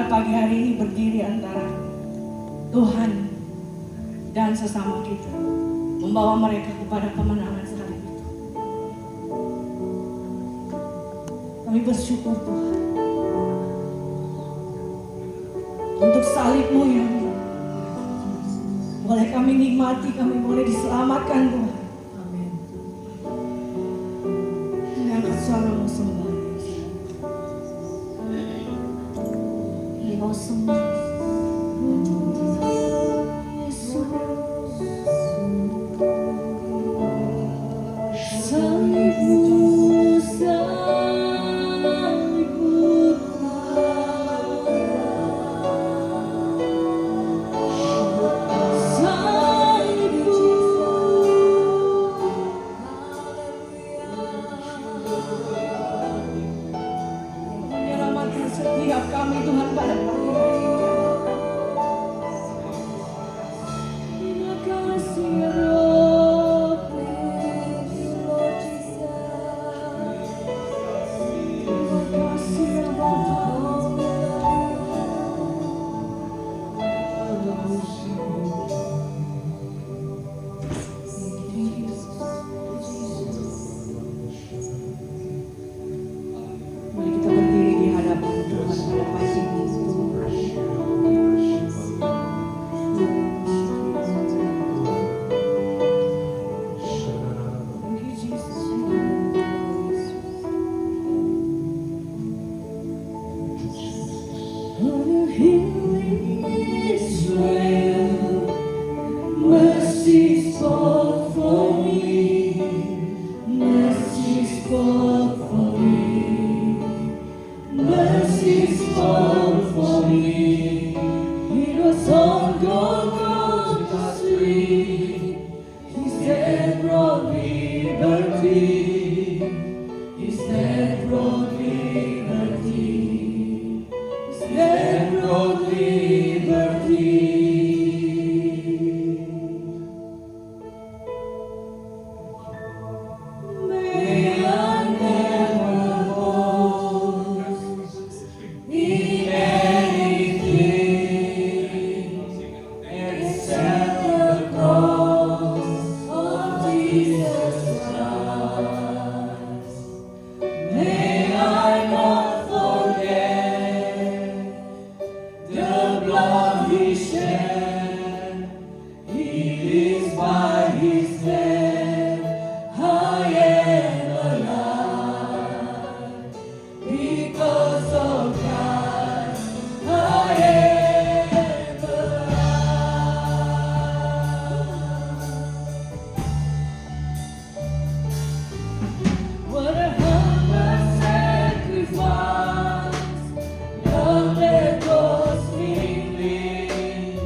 pagi hari ini berdiri antara Tuhan dan sesama kita, membawa mereka kepada kemenangan salib itu. Kami bersyukur Tuhan untuk salib-Mu yang boleh kami nikmati, kami boleh diselamatkan Tuhan. Amin. Mengangkat suara-Mu sembah. Engkau sembah. Menyelamatkan setiap kami Tuhan pada pagi hari ini. Terima kasih ya Rob. Terima kasih ya Bapa. Mari kita berdiri di hadapan Tuhan pada pagi ini. Thank you, Jesus. On a hill in Israel, mercy spoke for me, mercy spoke for me, mercy spoke for me. It was on Golgotha Street, His death brought liberty, His death brought liberty, His death brought liberty. May I never boast in anything except the cross of Jesus Christ. May I not forget the blood He shed. It is by His death I am alive. Because of Christ I am alive. What a humble sacrifice, love that cost me living,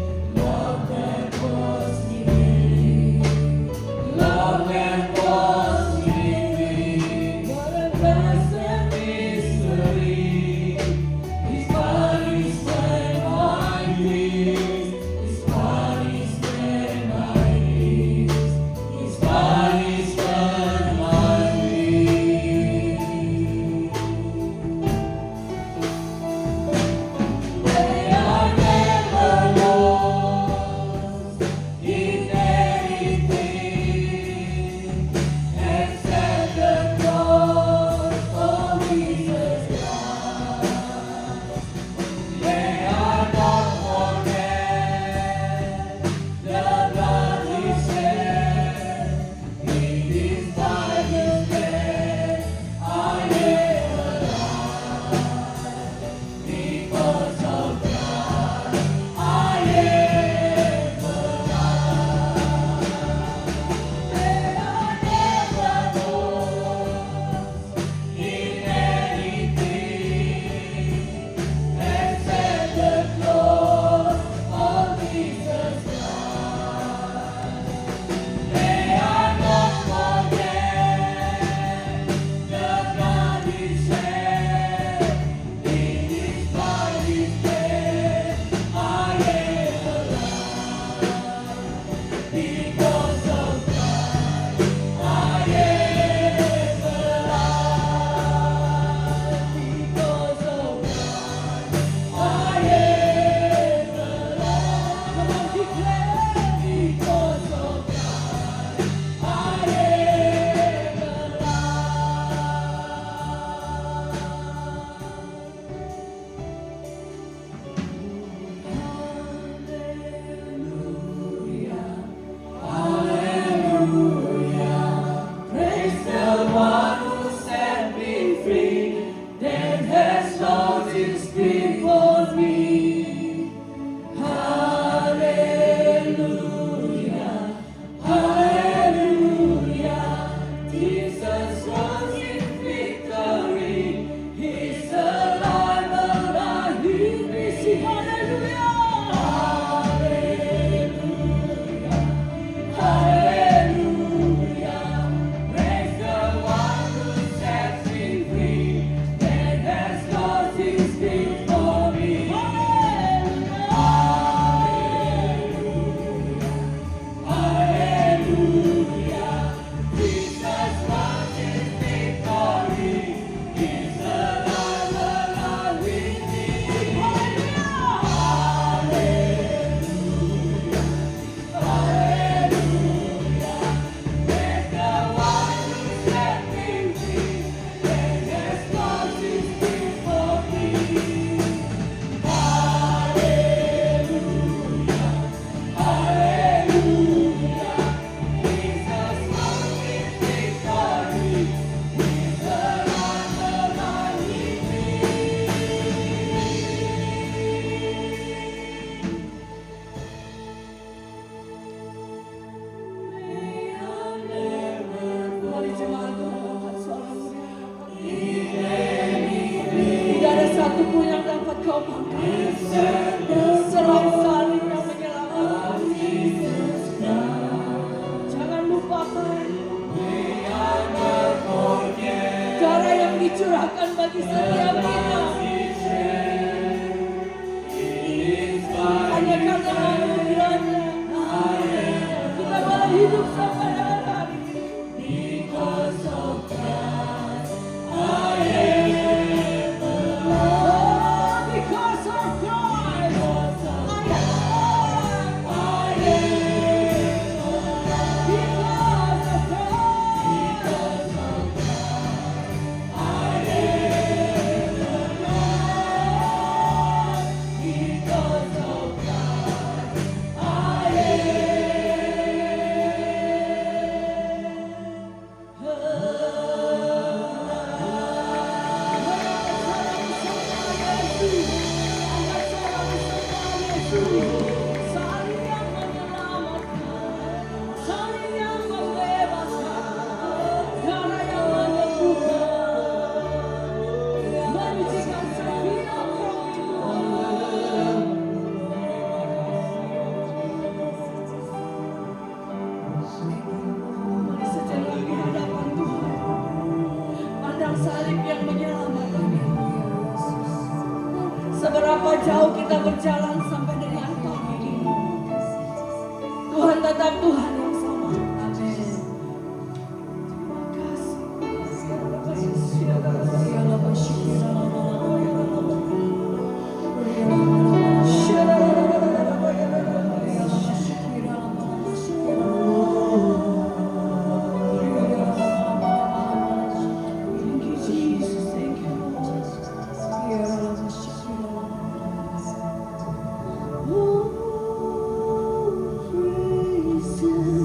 jauh kita berjalan sampai dengan pagi ini, Tuhan tetap Tuhan yang sama. Amin. Oh, praise Him.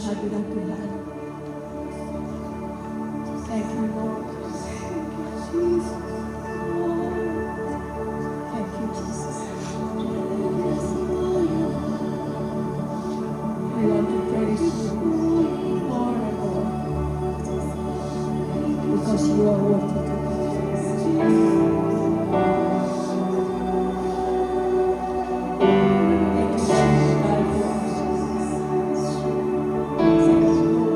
hadirat Tuhan. Thank you, Lord. Thank you, Jesus. We want to praise you more and more because you are worthy to be praised. Thank you, Jesus, for us. Thank you, Lord.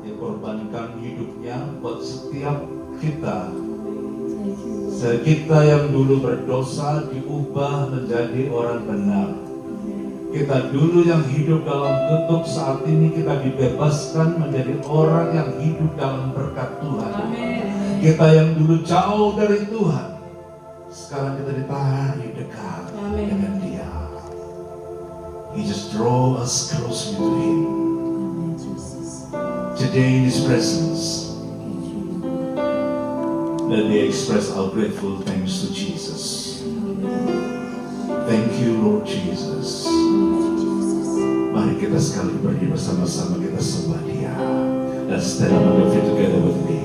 dikorbankan hidupnya buat setiap kita. Kita yang dulu berdosa diubah menjadi orang benar. Kita dulu yang hidup dalam kutuk, saat ini kita dibebaskan menjadi orang yang hidup dalam berkat Tuhan. Kita yang dulu jauh dari Tuhan, sekarang kita ditarik dekat dengan Dia. He just draw us closely to Him. Today in His presence, let me express our grateful thanks to Jesus. Thank you, Lord Jesus. Mari kita sekali berdiri bersama-sama, kita sembah Dia. Let's stand up and lift together with me.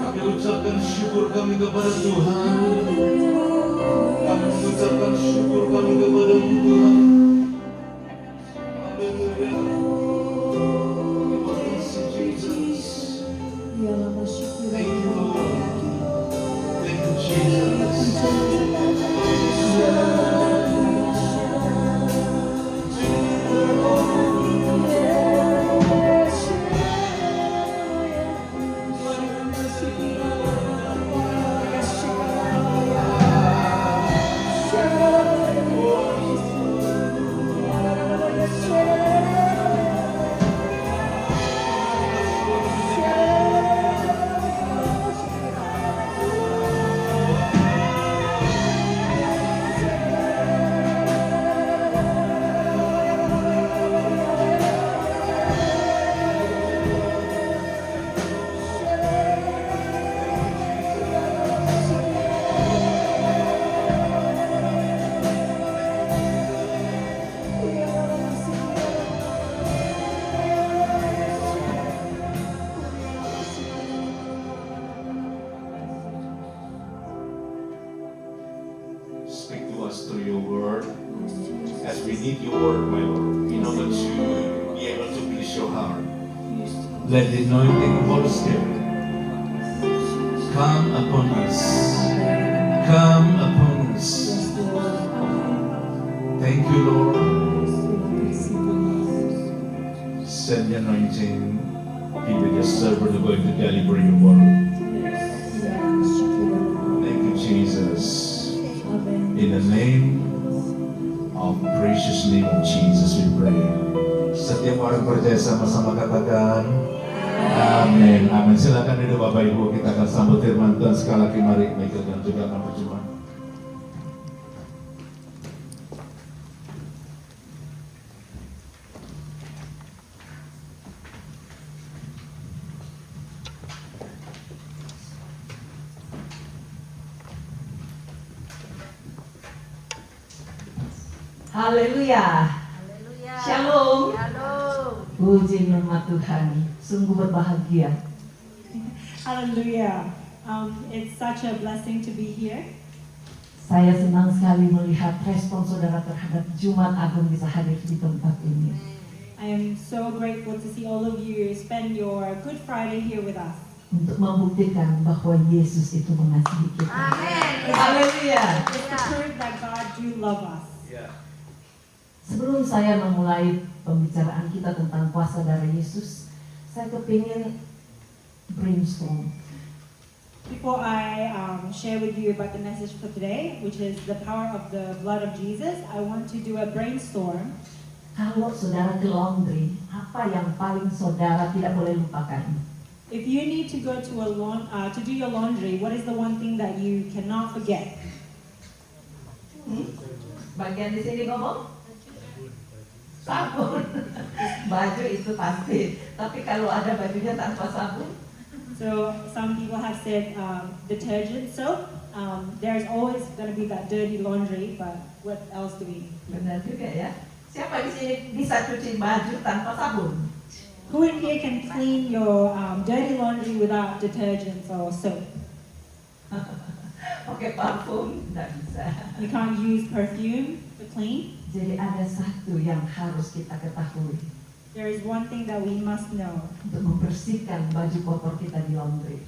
Kami ucapkan syukur kami kepada Tuhan. Kami mengucapkan syukur kami kepada Tuhan. Haleluya. Terima kasih Jesus. Thank you Lord. Thank you Jesus. Speak to us through your word, as we need your word, my Lord, in order to be able to please your heart. Let the anointing of Holy Spirit come upon us. Come upon us. Thank you, Lord. Send the anointing. Be with your servant who going to deliver your word. Thank you, Jesus. In the name of precious name of Jesus we pray. Setiap orang percaya sama-sama katakan amin. Amin. Silakan duduk Bapak Ibu, kita akan sambut firman Tuhan sekali lagi. Mari Michael dan juga akan berjumpa. Haleluya. Shalom. Shalom. Puji nama Tuhan. Sungguh berbahagia. Hallelujah. It's such a blessing to be here. Saya senang sekali melihat respon saudara terhadap Jumat Agung bisa hadir di tempat ini. I am so grateful to see all of you spend your Good Friday here with us. Untuk membuktikan bahwa Yesus itu mengasihi kita. Amin. Haleluya. It's the proof that God do love us. Sebelum saya memulai pembicaraan kita tentang kuasa darah Yesus, saya kepingin brainstorm. Before I share with you about the message for today, which is the power of the blood of Jesus, I want to do a brainstorm. Kalau saudara ke laundry, apa yang paling saudara tidak boleh lupakan? If you need to go to to do your laundry, what is the one thing that you cannot forget? Bagian di sini ngomong? Sabun. Baju itu pasti. Tapi kalau ada bajunya tanpa sabun? So some people have said detergent soap. There's always going to be that dirty laundry, but what else do we? Benar juga ya. Siapa di sini bisa cuci baju tanpa sabun? Who in here can clean your dirty laundry without detergent or soap? Pakai parfum? Tidak bisa. You can't use perfume to clean. Jadi ada satu yang harus kita ketahui. There is one thing that we must know. untuk membersihkan baju kotor kita di laundry.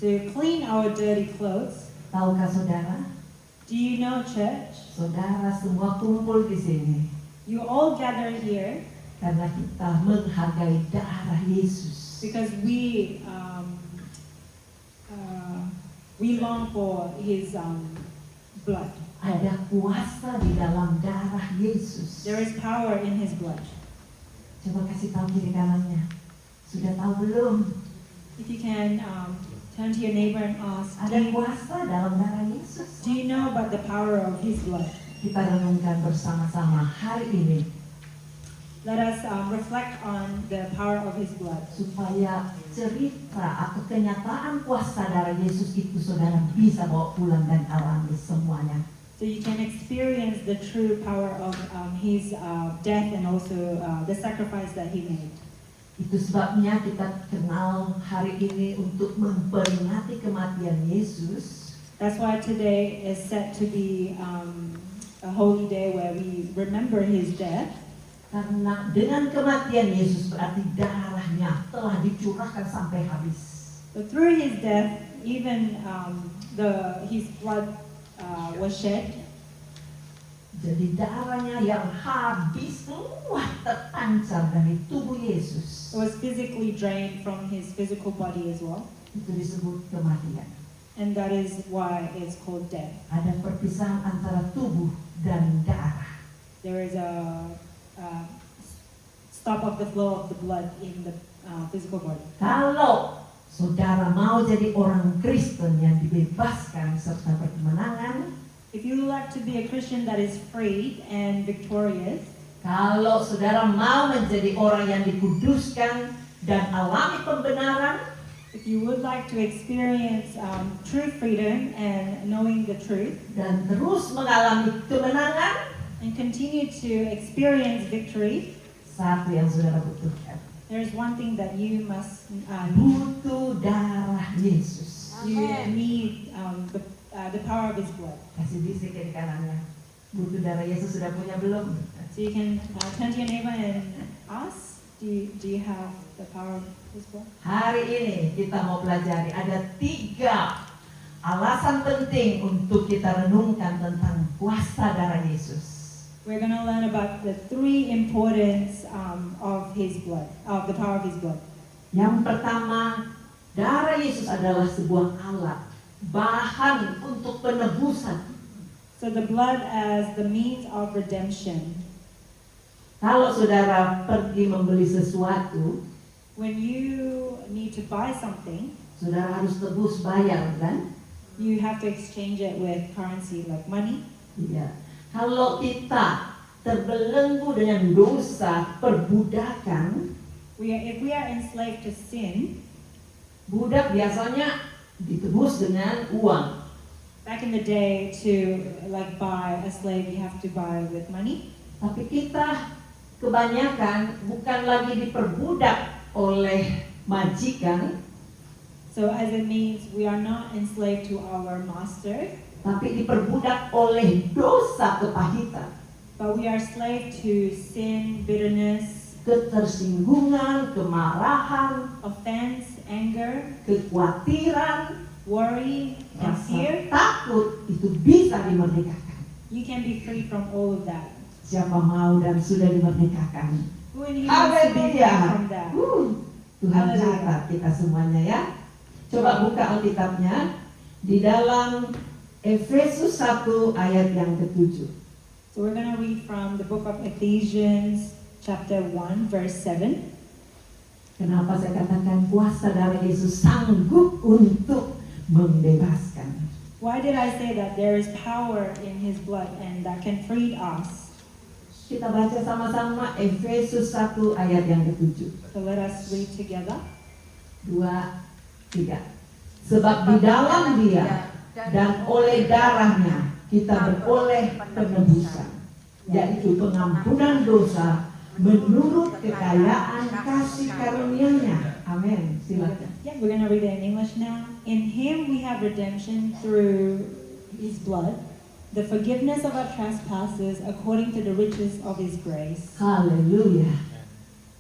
To clean our dirty clothes. Tahukah saudara? Do you know, church? Saudara semua kumpul di sini You all gather here karena kita menghargai darah Yesus. because we long for His blood. Ada kuasa di dalam darah Yesus. There is power in His blood. Coba kasih tahu kiri kanannya. Sudah tahu belum? If you can turn to your neighbor and ask, Ada kuasa dalam darah Yesus. do you know about the power of His blood? Kita renungkan bersama-sama hari ini Let us reflect on the power of His blood, supaya cerita atau kenyataan kuasa darah Yesus itu saudara bisa bawa pulang dan alami semuanya. so you can experience the true power of His death and also the sacrifice that He made. Itu sebabnya kita kenal hari ini untuk memperingati kematian Yesus. That's why today is set to be a holy day where we remember His death. Karena dengan kematian Yesus berarti darahnya telah dicurahkan sampai habis. But through His death, even His blood was shed. Jadi darahnya yang habis semua terpancar dari tubuh Yesus. It was physically drained from His physical body as well. Itu disebut kematian. And that is why it's called death. Ada perpisahan antara tubuh dan darah. There is a stop of the flow of the blood in the physical body. Kalau saudara mau jadi orang Kristen yang dibebaskan serta berkemenangan, If you like to be a Christian that is free and victorious, kalau saudara mau menjadi orang yang dikuduskan dan alami pembenaran, if you would like to experience true freedom and knowing the truth, dan terus mengalami kemenangan, and continue to experience victory, satu yang saudara butuhkan, there's one thing that you must need. butuh darah Yesus. You need the power of His blood. Kasih bisik di kanannya, butuh darah Yesus sudah punya belum? So you can turn to your neighbor and ask, do you have the power of His blood? Hari ini kita mau pelajari ada 3 alasan penting untuk kita renungkan tentang kuasa darah Yesus. We're going to learn about the 3 importance of His blood, of the power of His blood. Yang pertama, darah Yesus adalah sebuah alat, bahan untuk penebusan. So the blood as the means of redemption. Kalau saudara pergi membeli sesuatu, When you need to buy something, saudara harus tebus bayar, kan? you have to exchange it with currency like money. Iya. Kalau kita terbelenggu dengan dosa perbudakan, If we are enslaved to sin, budak biasanya ditebus dengan uang. back in the day to like buy a slave, you have to buy with money. Tapi kita kebanyakan bukan lagi diperbudak oleh majikan, So as it means we are not enslaved to our master, tapi diperbudak oleh dosa kepahitan, but we are slave to sin, bitterness, ketersinggungan, kemarahan, offense, anger, kekhawatiran, worry, and rasa fear. takut. Itu bisa dimerdekakan. You can be free from all of that. Siapa mau dan sudah dimerdekakan? Who in here wants to be free Haleluya. from that? Tuhan Haleluya. catat kita semuanya ya. Coba buka Alkitabnya di dalam Efesus 1 ayat yang ke-7. So we're going to read from the book of Ephesians chapter 1 verse 7. Kenapa saya katakan kuasa darah Yesus sanggup untuk membebaskan? Why did I say that there is power in His blood and that can free us? Kita baca sama-sama Efesus 1 ayat yang ke-7. So let us read together. 2, 3. Sebab di dalam Dia dan oleh darahnya kita beroleh penebusan, yaitu pengampunan dosa menurut kekayaan kasih karunia-Nya. Amin. Silakan. Yeah, we're going to read it in English now. In Him we have redemption through His blood, the forgiveness of our trespasses according to the riches of His grace. Haleluya.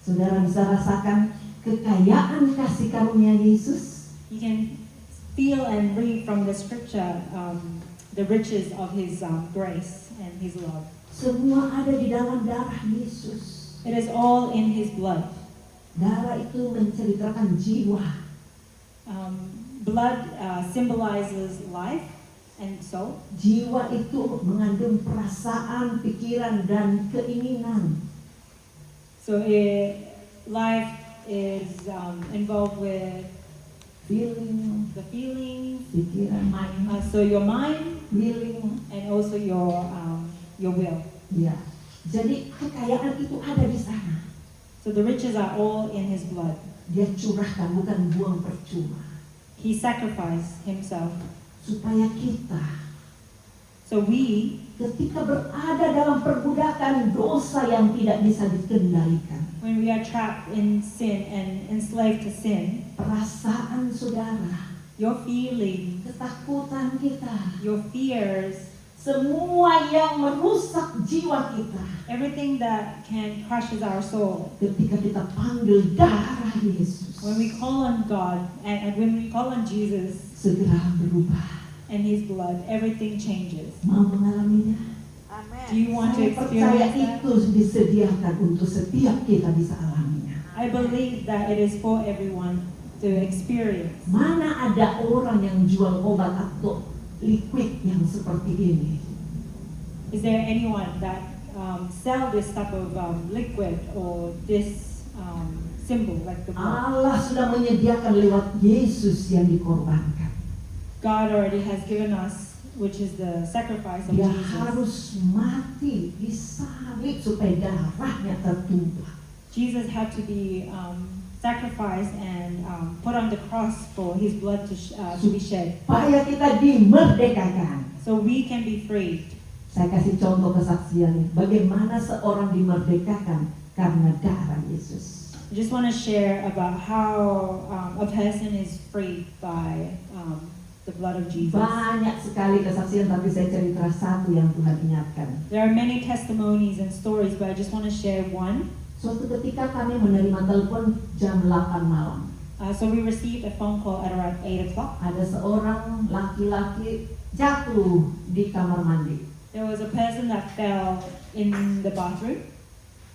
Saudara bisa rasakan kekayaan kasih karunia Yesus. You can feel and read from the scripture the riches of His grace and His love. Semua ada di dalam darah Yesus. It is all in His blood. Darah itu menceritakan jiwa. Blood symbolizes life and soul. Jiwa itu mengandung perasaan, pikiran, dan keinginan. So life is involved with Feeling, the feelings, pikiran, so your mind feeling, and also your will. ya. Jadi kekayaan itu ada di sana. So the riches are all in His blood. Dia curahkan, bukan buang percuma. He sacrificed Himself. Supaya kita So we, ketika berada dalam perbudakan dosa yang tidak bisa dikendalikan, when we are trapped in sin and enslaved to sin, perasaan saudara, your feelings, ketakutan kita, your fears, semua yang merusak jiwa kita, everything that can crushes our soul, ketika kita panggil darah Yesus, when we call on God and when we call on Jesus segera berubah. and His blood, everything changes. Mau mengalaminya? Do you want to Saya percaya experience that? itu disediakan untuk setiap kita bisa alaminya. I believe that it is for everyone to experience. Mana ada orang yang jual obat atau liquid yang seperti ini? Is there anyone that sell this type of liquid or this symbol like the blood? Allah sudah menyediakan lewat Yesus yang dikorbankan. God already has given us, which is the sacrifice of Dia Jesus. harus mati, disalib supaya darahnya tertumpah. Jesus had to be sacrificed and put on the cross for His blood to be shed, Supaya kita dimerdekakan. so we can be freed. Saya kasih contoh kesaksian bagaimana seorang dimerdekakan karena darah Yesus. I just want to share about how a person is freed by the blood of Jesus. Banyak sekali kesaksian, tapi saya cerita satu yang Tuhan ingatkan. There are many testimonies and stories, but I just want to share one. Suatu ketika kami menerima telepon jam 8 malam. So we received a phone call at around 8 o'clock. Ada seorang laki-laki jatuh di kamar mandi. There was a person that fell in the bathroom.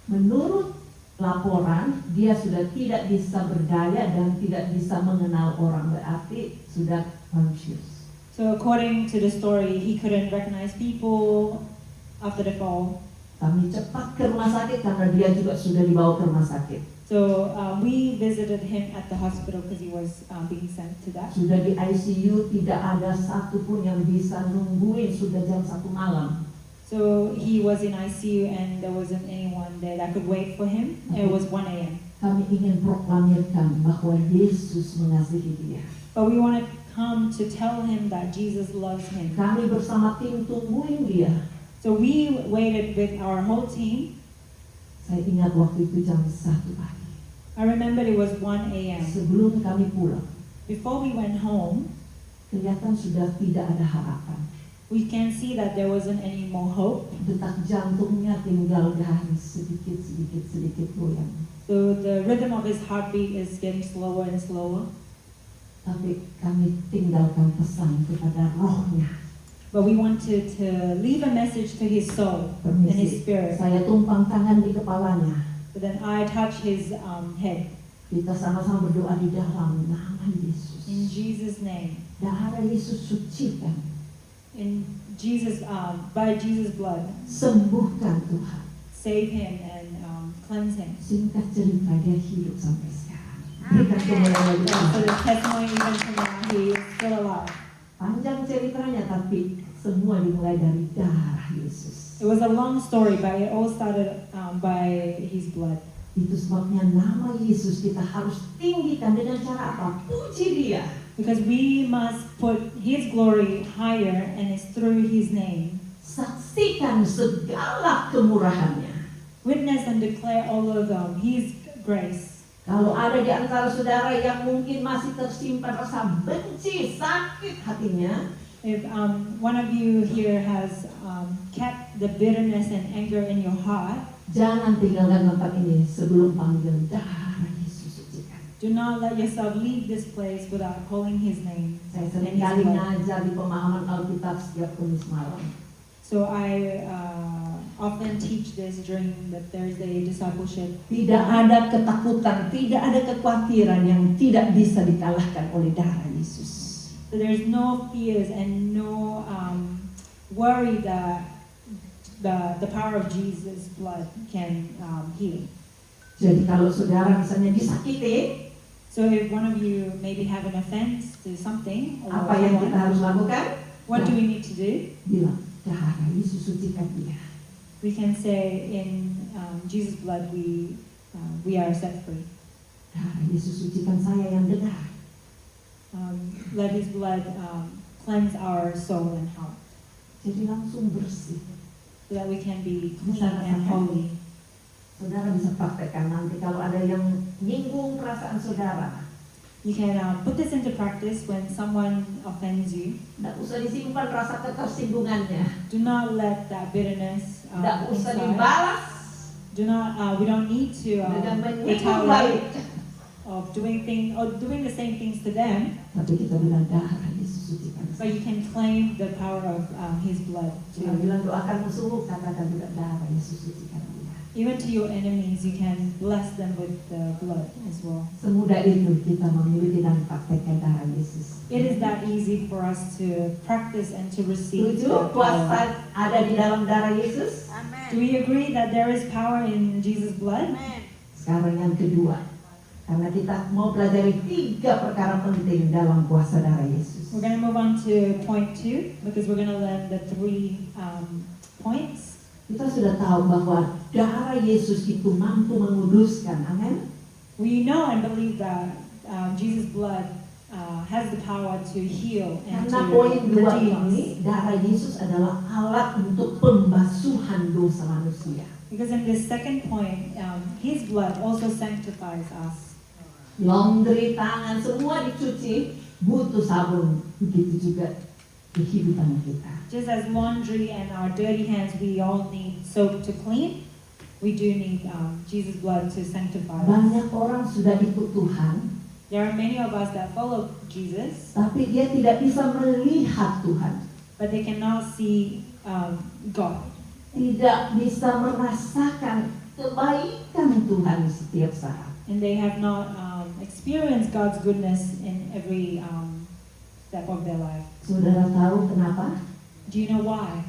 Menurut laporan, dia sudah tidak bisa berdaya dan tidak bisa mengenal orang, berarti sudah conscious. So according to the story, he couldn't recognize people after the fall. Kami cepat ke rumah sakit karena dia juga sudah dibawa ke rumah sakit. So we visited him at the hospital because he was being sent to that. Sudah di ICU, tidak ada satupun yang bisa nungguin, sudah jam 1 malam. So he was in ICU and there wasn't anyone there that could wait for him. It was 1 a.m. Kami ingin proklamirkan bahwa Yesus mengasihi dia. But we want to come to tell him that Jesus loves him. Kami bersama tim tungguin dia. So we waited with our whole team. Saya ingat waktu itu jam 1 pagi. I remember it was 1 a.m. Sebelum kami pulang, Before we went home, kelihatan sudah tidak ada harapan. we can see that there wasn't any more hope. Detak jantungnya tinggal garis sedikit goyang. So the rhythm of his heartbeat is getting slower and slower. Tapi kami tinggalkan pesan kepada rohnya. But we wanted to leave a message to his soul and his Permisi, spirit. saya tumpang tangan di kepalanya. But then I touched his head. Kita sama-sama berdoa di dalam nama Yesus. In Jesus' name. Darah Yesus sucikan. In Jesus, by Jesus' blood. Sembuhkan Tuhan. Save him and cleanse him. Singkat cerita, dia hidup sampai sekarang. Berikan kemuliaan bagi So Tuhan. the testimony even from now, he is still alive. Panjang ceritanya, tapi semua dimulai dari darah Yesus. It was a long story, but it all started by his blood. Itu sebabnya nama Yesus kita harus tinggikan dengan cara apa? Puji dia. Because we must put his glory higher, and it's through his name. Saksikan segala kemurahannya. Witness and declare all of his grace. Kalau ada di antara saudara yang mungkin masih tersimpan rasa benci, sakit hatinya, If one of you here has kept the bitterness and anger in your heart, Jangan tinggalkan tempat ini sebelum panggil darah Yesus sucikan. Do not let yourself leave this place without calling His name. Saya and sering His kali blood. ngajar di pemahaman Alkitab setiap Kamis malam. So I often teach this during the Thursday discipleship. Tidak ada ketakutan, tidak ada kekhawatiran yang tidak bisa dikalahkan oleh darah Yesus. So there's no fears and no worry that the power of Jesus' blood can heal. Jadi kalau saudara misalnya disakiti, So if one of you maybe have an offense to something or apa yang kita someone, harus lakukan? what do we need to do? Bilang, darah Yesus sucikan dia. We can say in Jesus' blood we are set free. Darah Yesus sucikan saya yang dengar. Let His blood cleanse our soul and heart, Jadi langsung bersih. so that we can be clean and holy. Saudara bisa praktekkan nanti kalau ada yang nyinggung perasaan saudara. You can put this into practice when someone offends you. Tidak usah disimpan rasa ketersinggungannya. Do not let that bitterness Tidak usah inside. dibalas Do not. We don't need to dengan menyinggung retaliate balik. of doing the same things to them. Tapi kita bilang darah Yesus sucikan But saya. you can claim the power of His blood. Jangan bilang doakan musuhmu, katakan juga darah Yesus sucikan dia. Even to your enemies, you can bless them with the blood as well. Semudah itu kita memiliki dan praktekkan darah Yesus. It is that easy for us to practice and to receive the Setuju power. kuasa ada di dalam darah Yesus? Do we agree that there is power in Jesus' blood? Sekarang yang kedua, karena kita mau pelajari 3 perkara penting dalam kuasa darah Yesus. We're going to move on to point 2 because we're going to learn the 3 points. Kita sudah tahu bahwa darah Yesus itu mampu menguduskan, amin. We know and believe that Jesus' blood has the power to heal and Karena to poin 2 redeem us. ini, darah Yesus adalah alat untuk pembasuhan dosa manusia. Because in this second point, His blood also sanctifies us. Laundry, tangan, semua dicuci, butuh sabun. Begitu juga kehidupan kita. Just as laundry and our dirty hands, we all need soap to clean. We do need Jesus' blood to sanctify us. Banyak orang sudah ikut Tuhan, There are many of us that follow Jesus, tapi dia tidak bisa melihat Tuhan. but they cannot see God. Tidak bisa merasakan kebaikan Tuhan setiap saat. And they have not experienced God's goodness in every step of their life. Saudara tahu kenapa? Do you know why?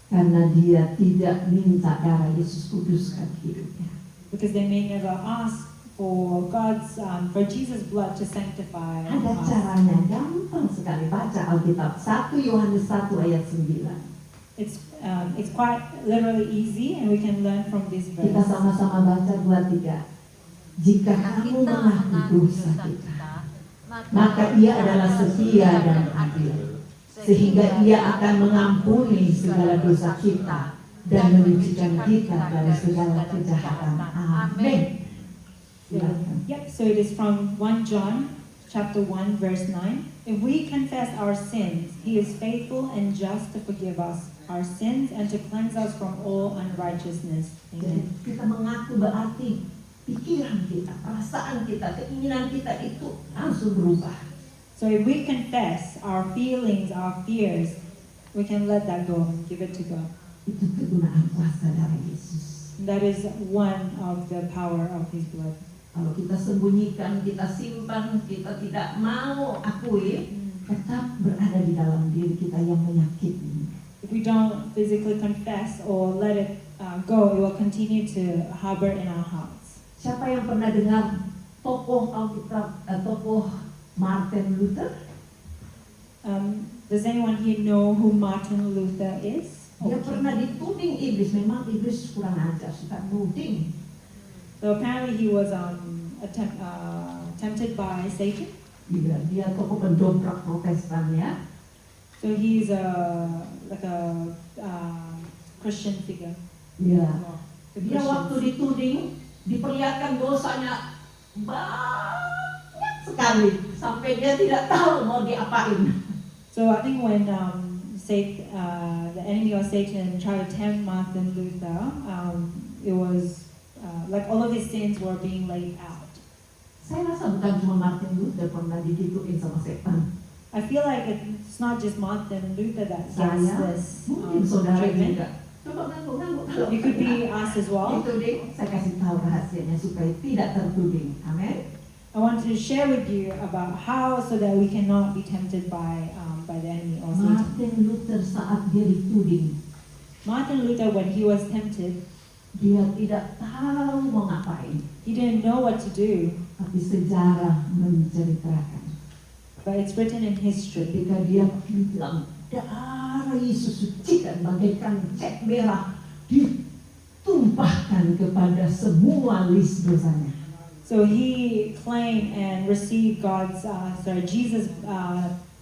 Karena dia tidak minta darah Yesus kuduskan hidupnya. Because they may never ask for for Jesus' blood to sanctify Ada us. caranya, gampang sekali. Baca Alkitab 1 Yohanes 1 ayat 9. It's quite literally easy, and we can learn from this Kita verse. sama-sama baca 2-3. Jika kamu mengaku dosa kita, maka ia adalah setia dan adil, sehingga ia akan mengampuni segala dosa kita dan menyucikan kita dari segala kejahatan. Amin. Silakan. Yep, so it is from 1 John chapter 1 verse 9. If we confess our sins, He is faithful and just to forgive us our sins and to cleanse us from all unrighteousness. Jadi Amen. kita mengaku berarti pikiran kita, perasaan kita, keinginan kita itu langsung berubah. So if we confess our feelings, our fears, we can let that go and give it to God. Itu kegunaan kuasa darah Yesus. And that is one of the power of His blood. Kalau kita sembunyikan, kita simpan, kita tidak mau akui, tetap berada di dalam diri kita yang menyakiti. If we don't physically confess or let it go, it will continue to harbor in our hearts. Siapa yang pernah dengar tokoh Alkitab, tokoh Martin Luther? Does anyone here know who Martin Luther is? Dia Okay. pernah dituding iblis, memang iblis kurang ajar, suka nuding. So apparently he was tempted by Satan. Dia tokoh pendobrak Protestan ya. So he's like a Christian figure. Dia, The dia waktu Christians. dituding, diperlihatkan dosanya banyak sekali, sampai dia tidak tahu mau diapain. So I think when the enemy of Satan tried to tempt Martin Luther, it was like all of his sins were being laid out. Saya rasa bukan cuma Martin Luther pernah digituin sama setan. I feel like it's not just Martin Luther that gets Saya, this mungkin saudara treatment. juga. Coba nanggung. It could be us as well. Itu deh, saya kasih tahu rahasianya supaya tidak tertuding. Amin. I want to share with you about how so that we cannot be tempted by the enemy or Satan. Martin Luther saat dia dituding, Martin Luther, when he was tempted, dia tidak tahu mau ngapain. he didn't know what to do, Tapi sejarah menceritakan but it's written in history. ketika dia bilang darah Yesus sucikan bagaikan cat merah ditumpahkan kepada semua list dosanya. So he claimed and received Jesus'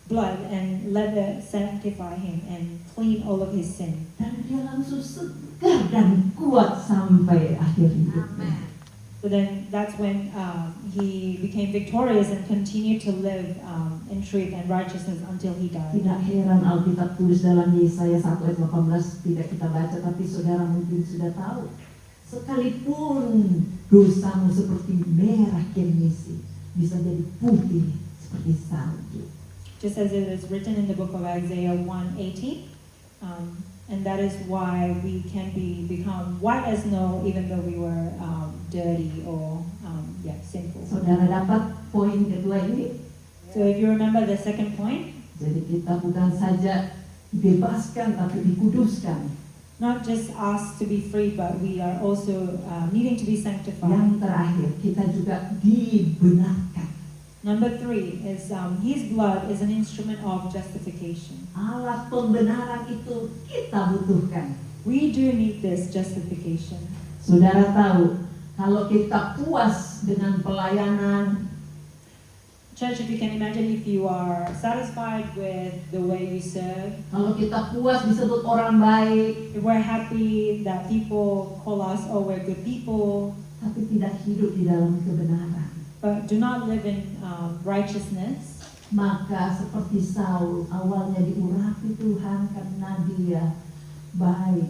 blood and let it sanctify him and clean all of his sin. Dan dia langsung segar dan kuat sampai akhir hidupnya. So then that's when he became victorious and continued to live in truth and righteousness until he died. Tidak heran Alkitab tulis dalam Yesaya 1 ayat 18 tidak kita baca, tapi saudara mungkin sudah tahu. Sekalipun dosamu seperti merah kirmisi, bisa jadi putih seperti salju. Just as it is written in the book of Isaiah 1:18, and that is why we can become white as snow even though we were dirty or sinful. Saudara dapat poin kedua ini? So if you remember the second point, Jadi kita bukan saja dibebaskan tapi dikuduskan. not just asked to be free, but we are also needing to be sanctified. Yang terakhir, kita juga dibenarkan. Number 3 is his blood is an instrument of justification. Alat pembenaran itu kita butuhkan. We do need this justification. Saudara tahu, kalau kita puas dengan pelayanan, Church, if you can imagine, if you are satisfied with the way you serve, kalau kita puas disebut orang baik, if we're happy that people call us, oh, we're good people, tapi tidak hidup di dalam kebenaran, but do not live in righteousness, maka seperti Saul, awalnya diurapi Tuhan karena dia baik.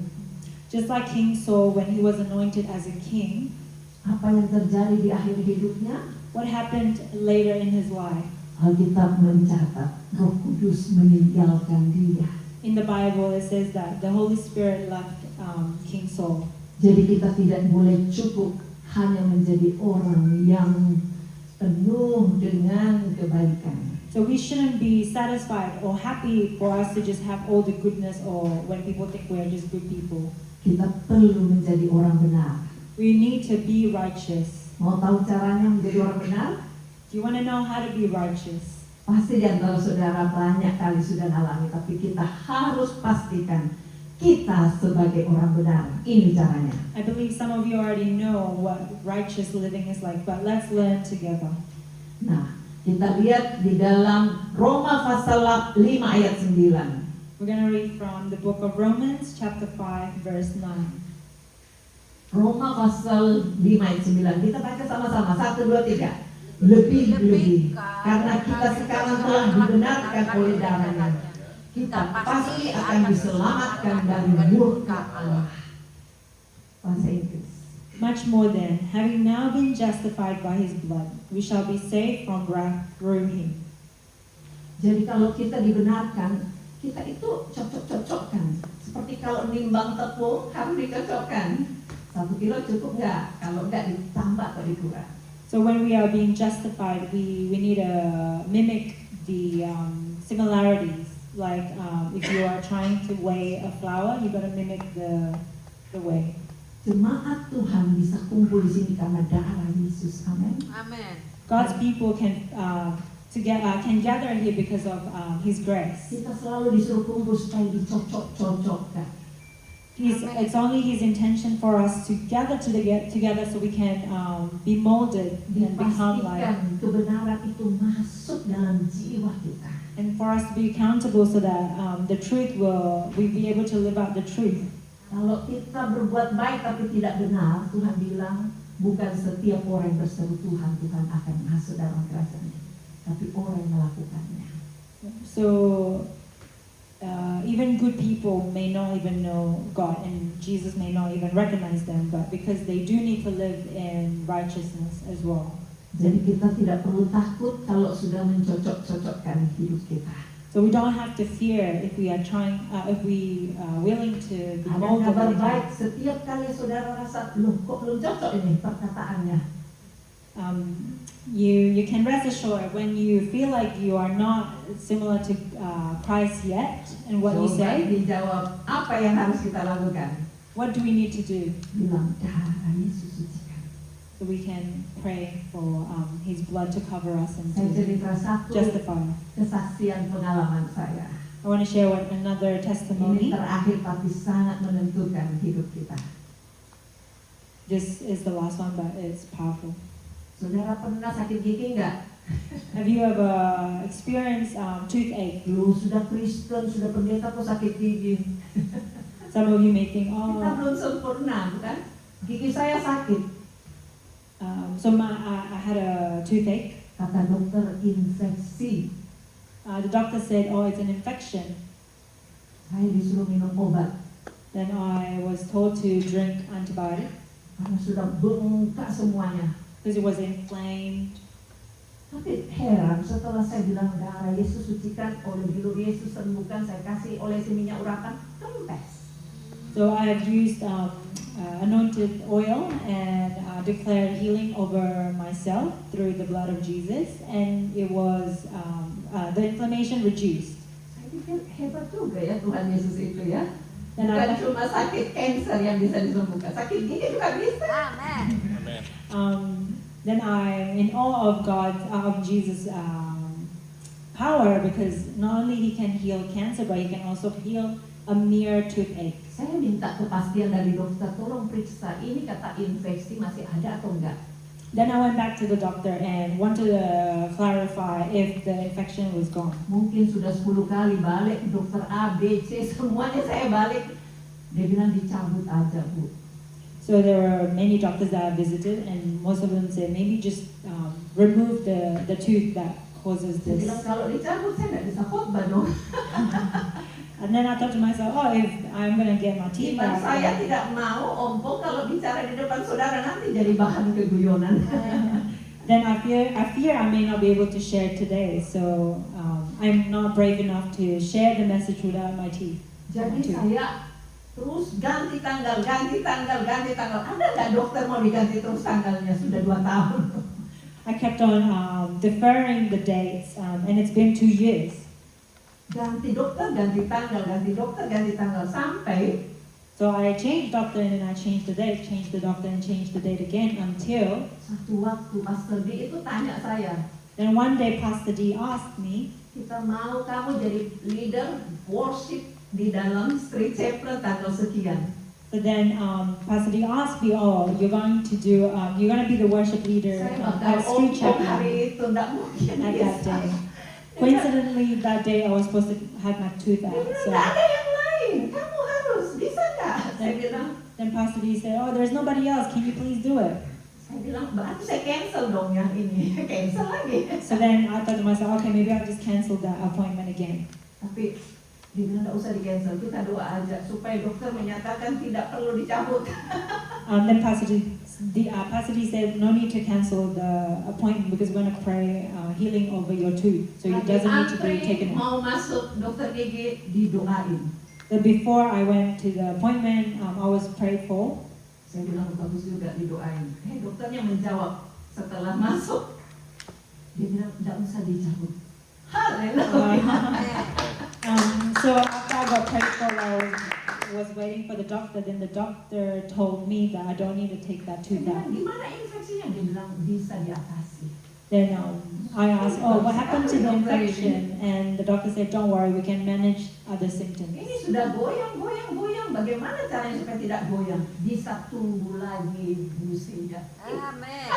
just like King Saul when he was anointed as a king, Apa yang terjadi di akhir hidupnya? what happened later in his life? Alkitab mencatat Roh Kudus meninggalkan dia. In the Bible, it says that the Holy Spirit left King Saul. Jadi kita tidak boleh cukup hanya menjadi orang yang penuh dengan kebaikan. So we shouldn't be satisfied or happy for us to just have all the goodness or when people think we're just good people. Kita perlu menjadi orang benar. We need to be righteous. Mau tahu caranya menjadi orang benar? Do you want to know how to be righteous? Pasti di antara saudara banyak kali sudah alami, tapi kita harus pastikan kita sebagai orang benar. Ini caranya. I believe some of you already know what righteous living is like, but let's learn together. Nah, kita lihat di dalam Roma pasal 5 ayat 9. We're going to read from the book of Romans, chapter 5, verse 9. Roma pasal 5 ayat 9. Kita baca sama-sama. 1, 2, 3. Lebih-lebih karena kita sekarang telah dibenarkan oleh darahnya, kita pasti akan diselamatkan dari murka Allah. Bahasa Inggris. Much more than, having now been justified by his blood, we shall be saved from wrath through him. Jadi kalau kita dibenarkan, kita itu cocok-cocokkan. Seperti kalau nimbang tepung harus dicocokkan. 1 kilo cukup nggak? Kalau nggak ditambah atau dikurang. So when we are being justified, we need to mimic the similarities. Like if you are trying to weigh a flour, you got to mimic the weight. Jemaat Tuhan bisa kumpul di sini karena darah Yesus. Amin. Amen. God's people can gather here because of His grace. Kita selalu disuruh kumpul supaya dicocok-cocokkan. It's only His intention for us to gather together so we can be molded and become like, Dipastikan kebenaran itu masuk dalam jiwa kita. and for us to be accountable so that the truth we'll be able to live out the truth. Kalau kita berbuat baik tapi tidak benar, Tuhan bilang bukan setiap orang yang berseru Tuhan akan masuk dalam kerajaan, tapi orang yang melakukannya. So even good people may not even know God, and Jesus may not even recognize them, but because they do need to live in righteousness as well. Jadi kita tidak perlu takut kalau sudah mencocok-cocokkan hidup kita. So we don't have to fear if we are trying, if we are willing to be Ada molded. kabar by baik God. setiap kali saudara rasa, loh kok belum cocok ini perkataannya. You can rest assured when you feel like you are not similar to Christ yet, and what you Coba say, dijawab, apa yang harus kita lakukan? what do we need to do? Bilang, darah Yesus sucikan. So we can pray for His blood to cover us and Saya to cerita satu justify. kesaksian pengalaman saya. I want to share another Ini testimony. terakhir tapi sangat menentukan hidup kita. This is the last one, but it's powerful. Saudara pernah sakit gigi nggak? Have you ever experienced toothache? Lu sudah Kristen, sudah pendeta kok sakit gigi? Some of you may think, Kita belum sempurna, bukan? Gigi saya sakit. So I had a toothache. Kata dokter infeksi. The doctor said, it's an infection. Saya disuruh minum obat Then I was told to drink antibiotic karena sudah bengkak semuanya. because it was inflamed. Tapi heran setelah saya bilang darah Yesus sucikan, oleh biru Yesus sembuhkan, saya kasih olesi minyak urapan, kempes. So I have used anointed oil and declared healing over myself through the blood of Jesus, and it was the inflammation reduced. Saya pikir hebat juga ya Tuhan Yesus itu ya. Dan Bukan apa- cuma sakit kanker yang bisa disembuhkan, sakit gigi juga bisa. Then I'm in awe of Jesus' power, because not only He can heal cancer, but He can also heal a mere toothache. Saya minta kepastian dari dokter, tolong periksa ini kata infeksi masih ada atau enggak. Then I went back to the doctor and wanted to clarify if the infection was gone. Mungkin sudah 10 kali balik dokter A, B, C, semuanya saya balik. Dia bilang dicabut aja Bu. So there were many doctors that I visited, and most of them said maybe just remove the tooth that causes Saya this. bilang kalau dicabut saya nggak bisa khotbah dong. And then I thought to myself, if I'm gonna get my teeth Iman out, saya tidak mau ompong kalau bicara di depan saudara nanti jadi bahan keguyonan. then I fear I may not be able to share today. So I'm not brave enough to share the message without my teeth. Jadi saya terus ganti tanggal. Ada nggak dokter mau diganti terus tanggalnya? Sudah 2 tahun. I kept on deferring the dates, and it's been 2 years. Ganti dokter, ganti tanggal sampai So I changed doctor, and then I changed the date, changed the doctor, and changed the date again until satu waktu Pastor D itu tanya saya, then one day Pastor D asked me, kita mau kamu jadi leader worship di dalam street chapel tanggal sekian. so then Pastor D asked me, you're going to be the worship leader Saya at bakal Street ompong Chapel hari itu, nggak mungkin at that bisa. day. Coincidentally, that day I was supposed to have my tooth Dia out. bilang, So nggak ada yang lain, kamu harus, bisa nggak? Saya bilang, then Pastor D said, there's nobody else. Can you please do it? Saya bilang, berarti saya cancel dong yang ini, cancel lagi. So then I thought to myself, okay, maybe I'll just cancel that appointment again. Tapi dia bilang nggak usah di cancel, kita doa aja supaya dokter menyatakan tidak perlu dicabut. Then Pastor D said, no need to cancel the appointment because we're going to pray healing over your tooth. So it doesn't need to be Antri taken out. mau masuk dokter gigi didoain. But before I went to the appointment, I was prayed for. Saya bilang bagus juga didoain. Dokternya menjawab setelah masuk, dia bilang tidak usah dicabut. Haleluya. So after I got prayed for, I was waiting for the doctor. Then the doctor told me that I don't need to take that Saya tooth bilang out. gimana infeksinya? Dia bilang bisa diatasi. Then I asked, what happened to the infection? And the doctor said, don't worry, we can manage other symptoms. Ini sudah goyang. Bagaimana caranya supaya tidak goyang? Bisa tumbuh lagi gusinya. Amen.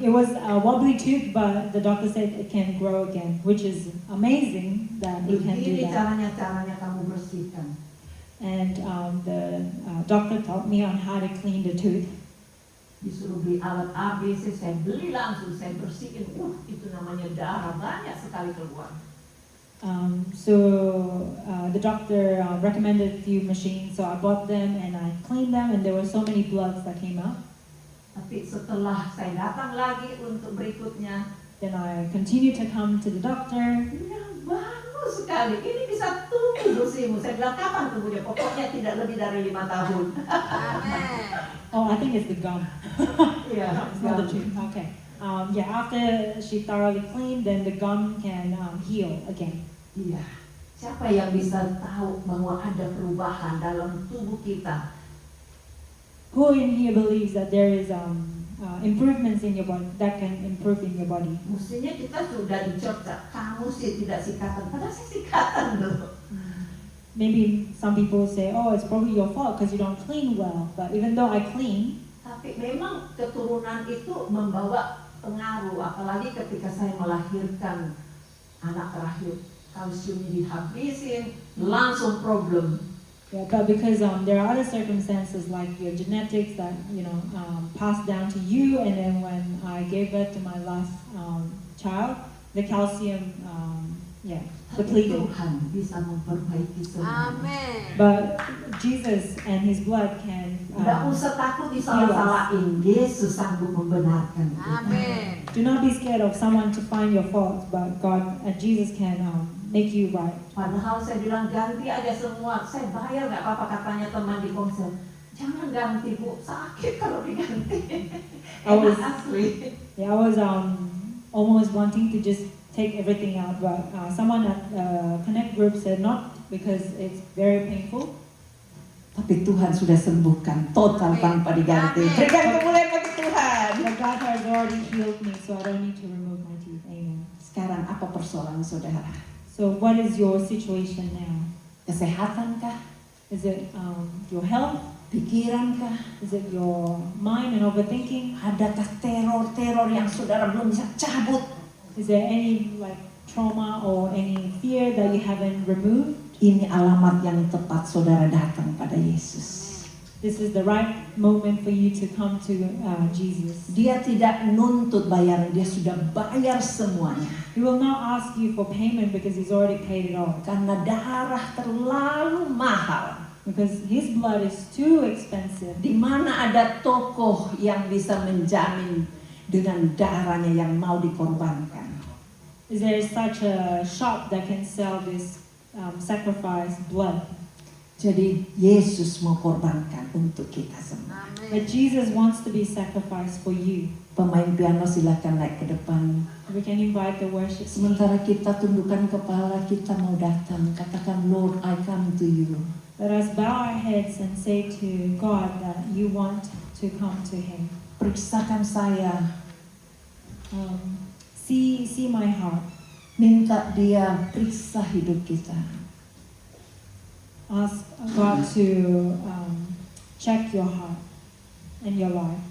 It was a wobbly tooth, but the doctor said it can grow again, which is amazing that it can do Begini that. caranya kamu bersihkan. And the doctor taught me on how to clean the tooth. Disuruh beli alat ABC, saya beli langsung, saya bersihin. Itu namanya darah banyak sekali keluar. The doctor recommended a few machines, so I bought them and I cleaned them, and there were so many bloods that came out. Tapi setelah saya datang lagi untuk berikutnya, Then I continued to come to the doctor. ya bagus sekali, ini bisa tumbuh gusimu. Saya bilang, kapan tumbuhnya? Pokoknya tidak lebih dari 5 tahun. Amen. Oh, I think it's the gum. Iya, It's not the tree. Okay. After she thoroughly cleaned, then the gum can heal again. Iya. Siapa yang bisa tahu bahwa ada perubahan dalam tubuh kita? Who in here believes that there is improvements in your body that can improve in your body? Mestinya kita sudah dicerca, kamu sih tidak sikatan, padahal saya sikatan loh. Maybe some people say, oh, it's probably your fault because you don't clean well. But even though I clean, Tapi memang keturunan itu membawa pengaruh, apalagi ketika saya melahirkan anak terakhir, kalsiumnya dihabisin, langsung problem. yeah, but because there are other circumstances like your genetics that passed down to you, and then when I gave birth to my last child, the calcium Tapi depleted. Tuhan bisa memperbaiki semua. Amen. But Jesus and His blood can. Tidak usah takut disalah-salahin, Yesus sanggup membenarkan kita. Amen. Do not be scared of someone to find your fault, but God, Jesus can make you right. Padahal saya bilang ganti aja semua, saya bayar nggak apa-apa, katanya teman di konser. Jangan ganti Bu, sakit kalau diganti. I was- Asli. Yeah, I was almost wanting to just take everything out, but someone at Connect Group said not because it's very painful. Tapi Tuhan sudah sembuhkan total Amin. tanpa diganti. Amin. Berikan kemuliaan bagi Tuhan. But God has already healed me, so I don't need to remove my teeth. Amen. Sekarang apa persoalan saudara? So what is your situation now? Kesehatankah? Is it your health? Pikirankah? Is it your mind and overthinking? Adakah teror-teror yang saudara belum bisa cabut? Is there any trauma or any fear that you haven't removed? Ini alamat yang tepat saudara datang pada Yesus. This is the right moment for you to come to Jesus. Dia tidak nuntut bayaran, dia sudah bayar semuanya. He will not ask you for payment because He's already paid it all. Karena darah terlalu mahal. Because His blood is too expensive. Di mana ada tokoh yang bisa menjamin dengan darahnya yang mau dikorbankan? Is there such a shop that can sell this sacrifice blood? Jadi Yesus mau korbankan untuk kita semua. But Amen. Jesus wants to be sacrificed for you. Pemain piano silakan naik ke depan. We can invite the worship team. Sementara kita tundukkan kepala, kita mau datang. Katakan, Lord, I come to you. Let us bow our heads and say to God that you want to come to Him. Periksakan saya. See my heart. Minta dia periksa hidup kita. Ask God to check your heart and your life.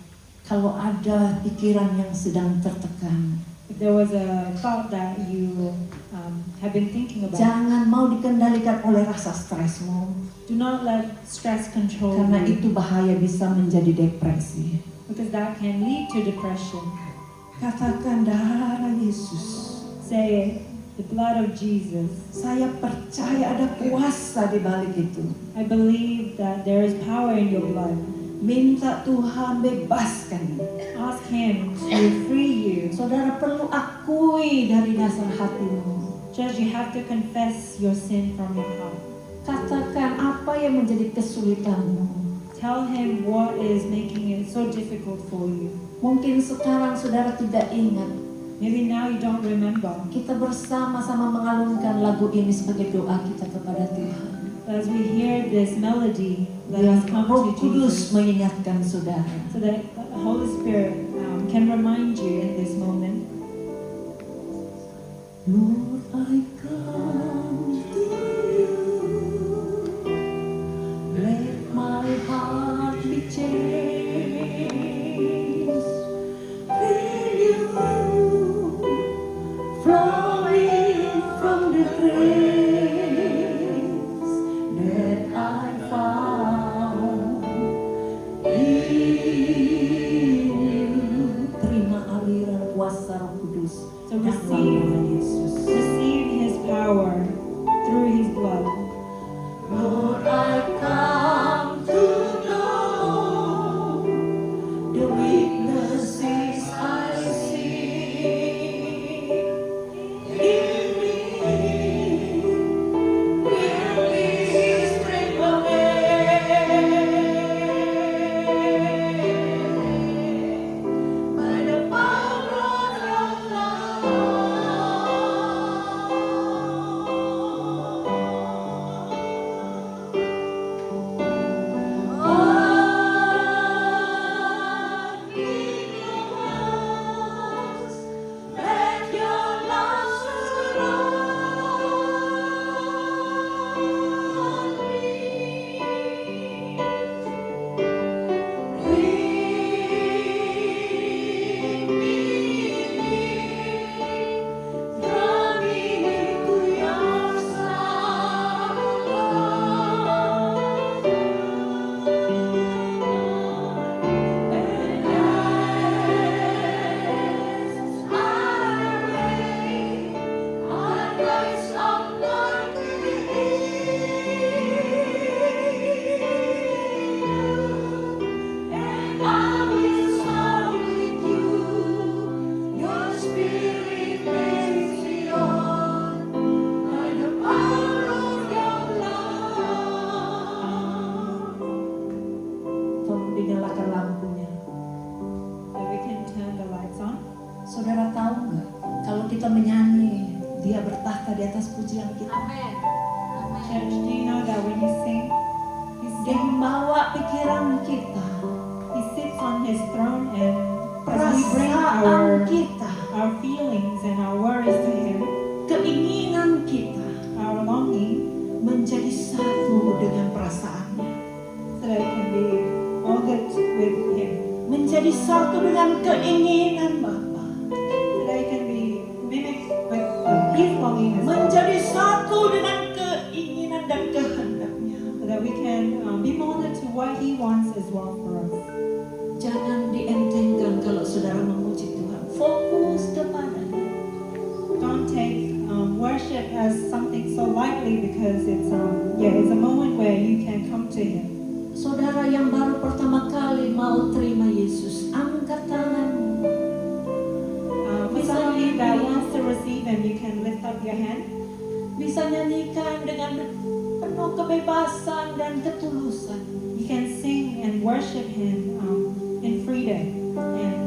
Kalau ada pikiran yang sedang tertekan, If there was a thought that you have been thinking about, jangan mau dikendalikan oleh rasa stresmu. do not let stress control Karena you, itu bahaya, bisa menjadi depresi. because that can lead to depression. Katakan darah Yesus. Say, the blood of Jesus. Saya percaya ada kuasa di balik itu. I believe that there is power in your blood. Minta Tuhan bebaskan. Ask Him to free you. Saudara perlu akui dari dasar hatimu. Just you have to confess your sin from your heart. Katakan apa yang menjadi kesulitanmu. Tell Him what is making it so difficult for you. Mungkin sekarang saudara tidak ingat. Maybe now you don't remember. Kita bersama-sama mengalunkan lagu ini sebagai doa kita kepada Tuhan. As we hear this melody, let us come Roh to Kudus Jesus mengingatkan saudara. so that the Holy Spirit can remind you in this moment. Lord, I come to you. Let my heart be changed. Feel you flowing from the grace that I found in you. Terima aliran kuasa Roh Kudus. So Dalam nama Yesus. kita menyanyi, Dia bertahta di atas pujian kita. Amin. Church, do you know that when you sing, Dia membawa pikiran kita, He sits on His throne, and as we bring perasaan kita, our feelings and our worries to Him, keinginan kita our longing, menjadi satu dengan perasaannya, so that it can be molded with Him, menjadi satu dengan keinginan Bapa, so that it can be mimicked with His longing as well, menjadi satu dengan keinginan dan kehendaknya. so that we can be molded to what He wants as well for us. Jangan dientengkan kalau saudara memuji Tuhan. Fokus kepadanya. Don't take worship as something so lightly, because it's a moment where you can come to Him. Saudara yang baru pertama kali mau terima Yesus, angkat tanganmu. For some of you that wants to receive Him, you can lift up your hand. Bisa nyanyikan dengan penuh kebebasan dan ketulusan. You can sing and worship Him in freedom. And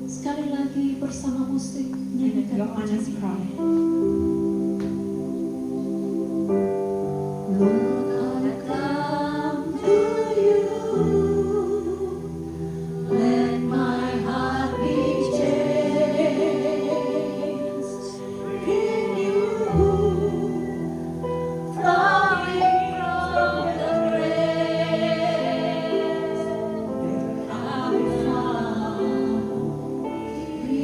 Sekali lagi bersama musik in nyanyikan your honest cry. Lord, I come to you. Let my heart be changed. In you, flowing from the grace I found in you.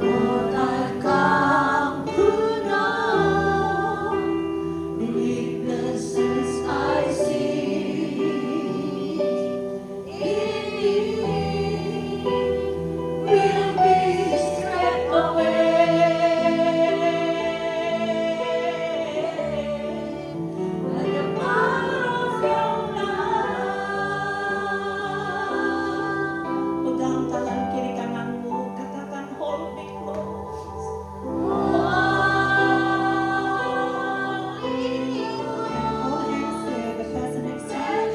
Lord, I come to know the weaknesses I see in me will be stripped away by the power of your love. Pegang tangan kiri kananmu, katakan hold me close. Hold hands to the person next to you.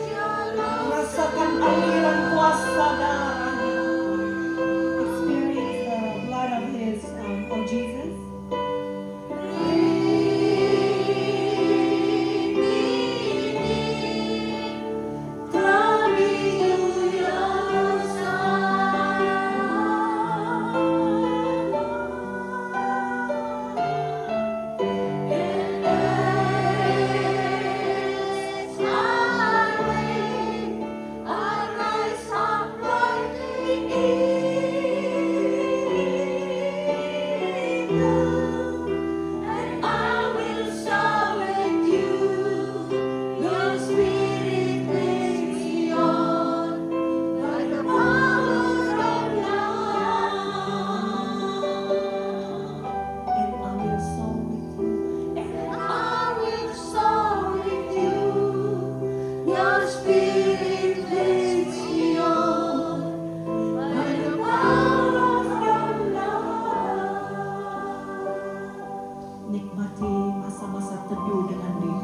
Rasakan aliran kuasa darahnya. Experience the blood of Jesus. And I will soar with you. Your spirit leads me on by the power of love. And I will soar with you. And I will soar with you. Your spirit leads me on by the power of your love. Nikmati masa-masa teduh dengan Dia.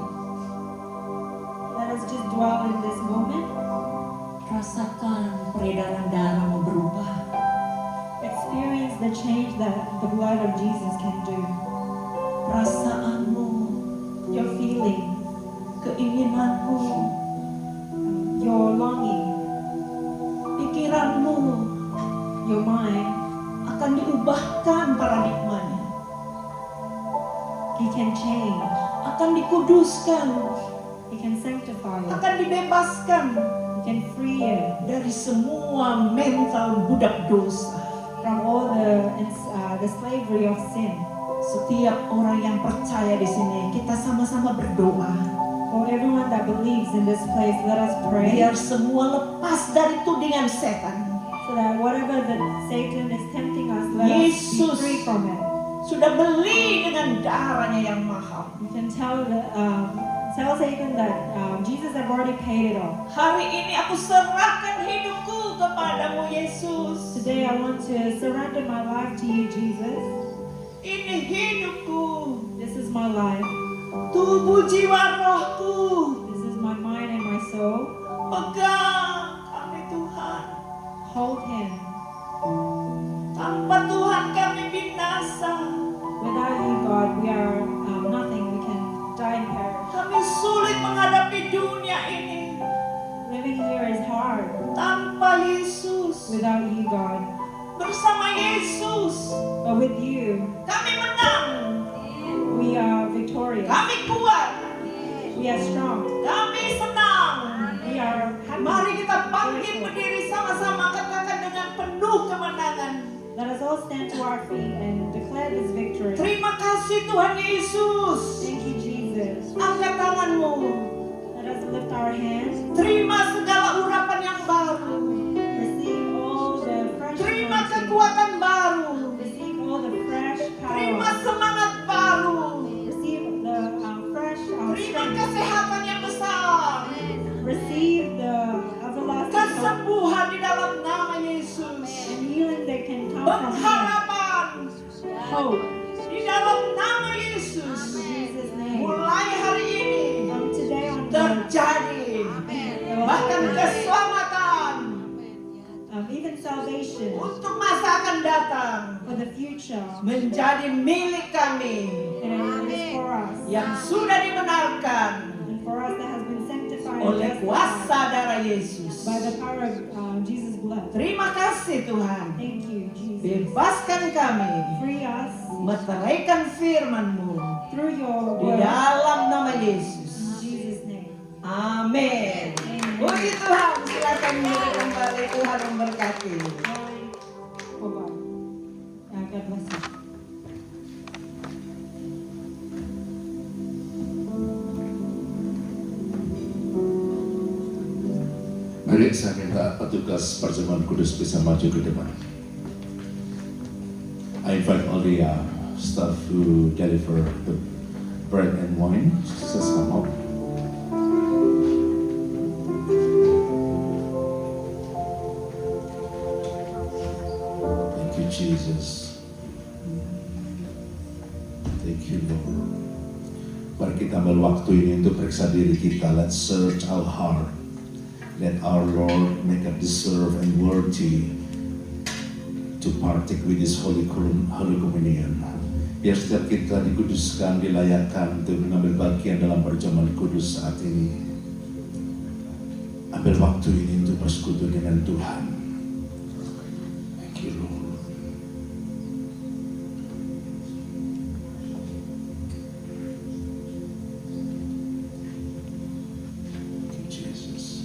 Let us just dwell in this moment. Rasakan peredaran darahmu berubah. Experience the change that the blood of Jesus can do. Perasaanmu, Your feelings, keinginanmu, your longing, pikiranmu your mind, akan diubahkan paradigmanya. He can change. Akan dikuduskan, He can sanctify you. akan dibebaskan He can free you dari semua mental budak dosa. from all the slavery of sin. Setiap orang yang percaya di sini, kita sama-sama berdoa. For everyone that believes in this place, let us pray Biar semua lepas dari tudingan setan. so that whatever that Satan is tempting us, let us be Yesus free from it. sudah beli dengan darahnya yang mahal. You can tell Satan that Jesus have already paid it all. Hari ini aku serahkan hidupku kepadamu Yesus. Today I want to surrender my life to you, Jesus. Ini hidupku. This is my life. Tubuh jiwa rohku, This is my mind and my soul. pegang kami Tuhan. Hold Him. Tanpa Tuhan kami binasa. Without you, God, we are nothing. We can die and perish. Kami sulit menghadapi dunia ini. Living here is hard. Tanpa Yesus, Without you, God. bersama Yesus, But with you, kami menang. we are victorious. Kami kuat. We are strong. Kami senang. We are happy. Mari kita bangkit berdiri sama-sama, katakan dengan penuh kemenangan. Let us all stand to our feet and declare this victory. Terima kasih Tuhan Yesus. Thank you, Jesus. Angkat tanganmu. Let us lift our hands. Terima segala urapan yang baru. Receive all the fresh Terima anointing. kekuatan baru. Receive all the fresh Terima power. semangat baru. Receive the fresh Terima strength. kesehatan yang besar. Receive the everlasting hope Kesembuhan di dalam nama Yesus. and healing that can come from Him. Pengharapan Hope di dalam nama in Yesus. Jesus' name. Mulai hari ini From today on, terjadi. Bahkan keselamatan even salvation untuk masa akan datang for the future, menjadi milik kami and it is for us, yang sudah dibenarkan and for us that has been sanctified and oleh kuasa justified darah Yesus. by the power of Jesus' blood. Terima kasih Tuhan. Thank you, Jesus. Bebaskan kami, Free us meteraikan firman-Mu through your di word. dalam nama Yesus. In Jesus' name. Amin. Puji Tuhan, silakan duduk kembali. Tuhan memberkati. Glory for God. God bless you. Mari saya minta petugas perjamuan kudus bisa maju ke depan. I invite all the staff who deliver the bread and wine. Just come up. Thank you, Jesus. Thank you, Lord. Mari kita ambil waktu ini untuk periksa diri kita. Let's search our heart. Let our Lord make us deserve and worthy to partake with this Holy Communion. Biar setiap kita dikuduskan, dilayakkan untuk mengambil bagian dalam perjamuan kudus saat ini. Ambil waktu ini untuk bersekutu dengan Tuhan. Thank you, Lord. Thank you, Jesus.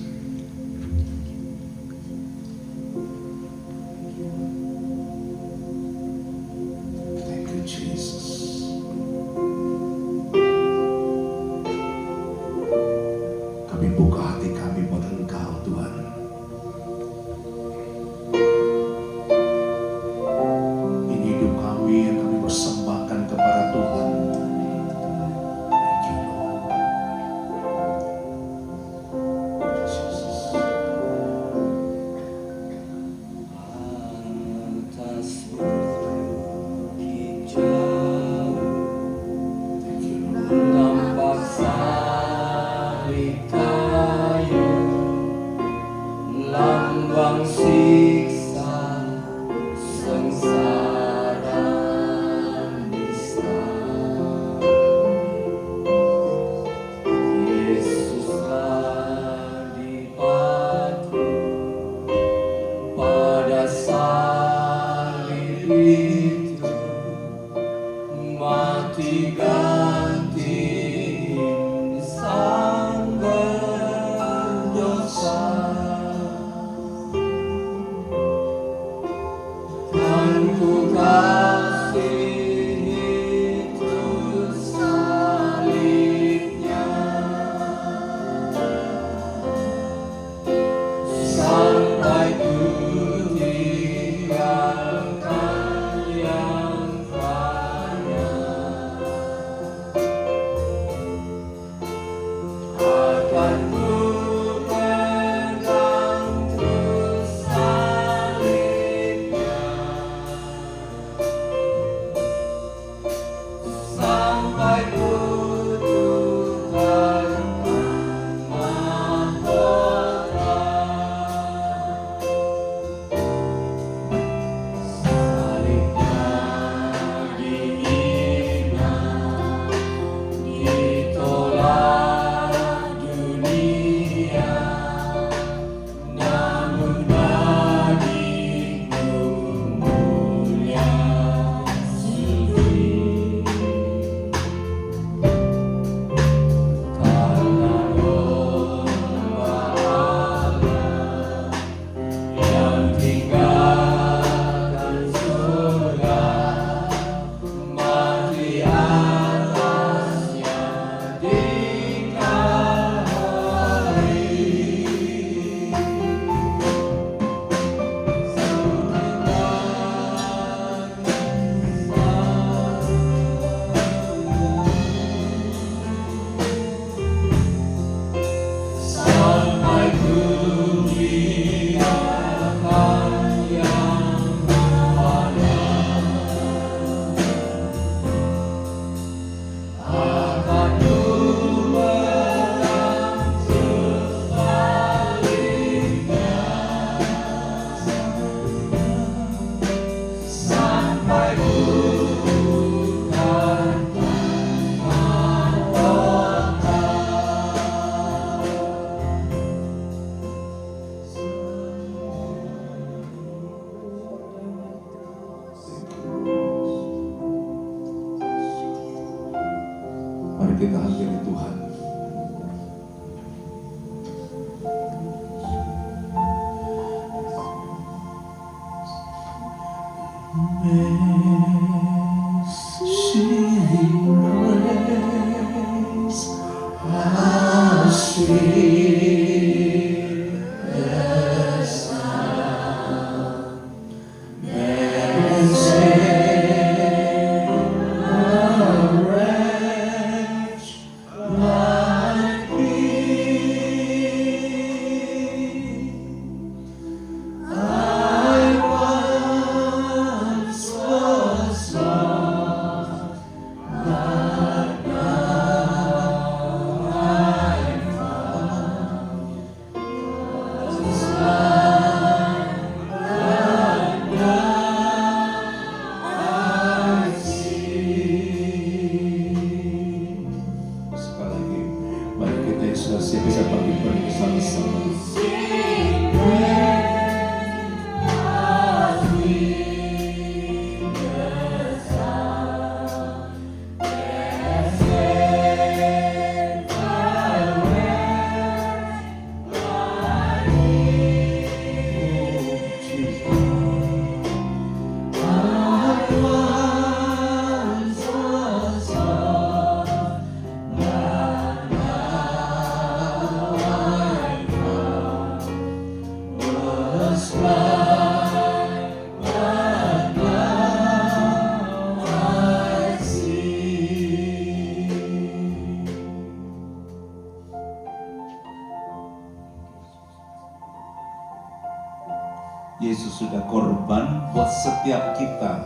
Thank you, Jesus. Kami buka hati kami buat Engkau, Tuhan. Ini hidup kami yang kami persembahkan kepada Tuhan. Thank you, Lord. Jesus. Atas bukit jauh Thank you, Lord. nampak salib kayu, lambang siksa sengsara nista. Yesuslah dipaku pada salib itu, mati ganti sang berdosa. Kan ku kasihi terus salibnya, sampai ku tinggalkan yang fana. Akan ku pegang terus salibnya, sampai ku Mari kita hampiri Tuhan. Bisa bagi bersama-sama. Yesus sudah korban buat setiap kita.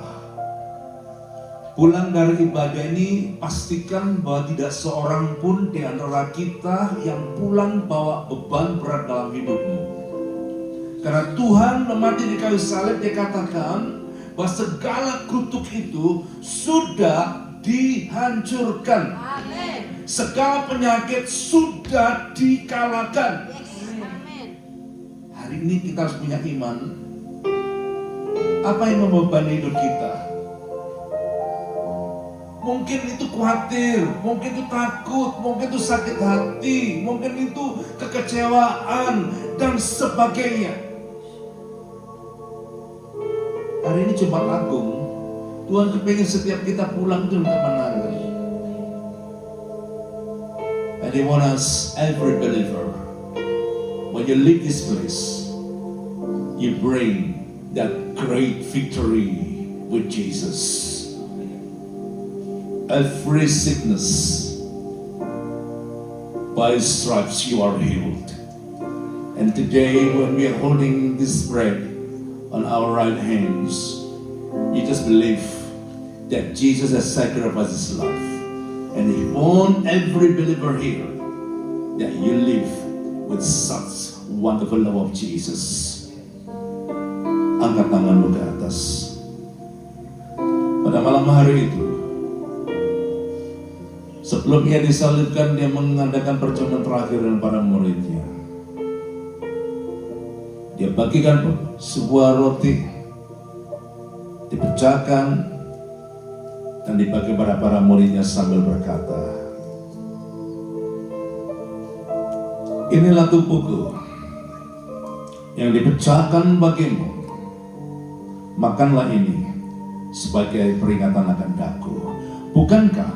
Pulang dari ibadah ini, pastikan bahwa tidak seorang pun di antara kita yang pulang bawa beban berat dalam hidupmu. Karena Tuhan mati di kayu salib, Dia katakan bahwa segala kutuk itu sudah dihancurkan. Amin. Segala penyakit sudah dikalahkan. Hari ini kita harus punya iman. Apa yang membebani hidup kita? Mungkin itu khawatir, mungkin itu takut, mungkin itu sakit hati, mungkin itu kekecewaan dan sebagainya. Hari ini Jumat Agung, Tuhan kepingin setiap kita pulang dengan kemenangan. And He wants us, every believer, when you leave this place, you bring that great victory with Jesus. Every sickness, by His stripes you are healed. And today when we are holding this bread on our right hands, you just believe that Jesus has sacrificed His life. And He wants every believer here that you live with such wonderful love of Jesus. Angkat tanganmu ke atas. Pada malam hari itu, sebelum Ia disalibkan, Dia mengadakan perjamuan terakhir dengan para muridnya. Dia bagikan sebuah roti, dipecahkan, dan dibagi pada para muridnya sambil berkata, "Inilah tubuhku yang dipecahkan bagimu. Makanlah ini sebagai peringatan akan daku." Bukankah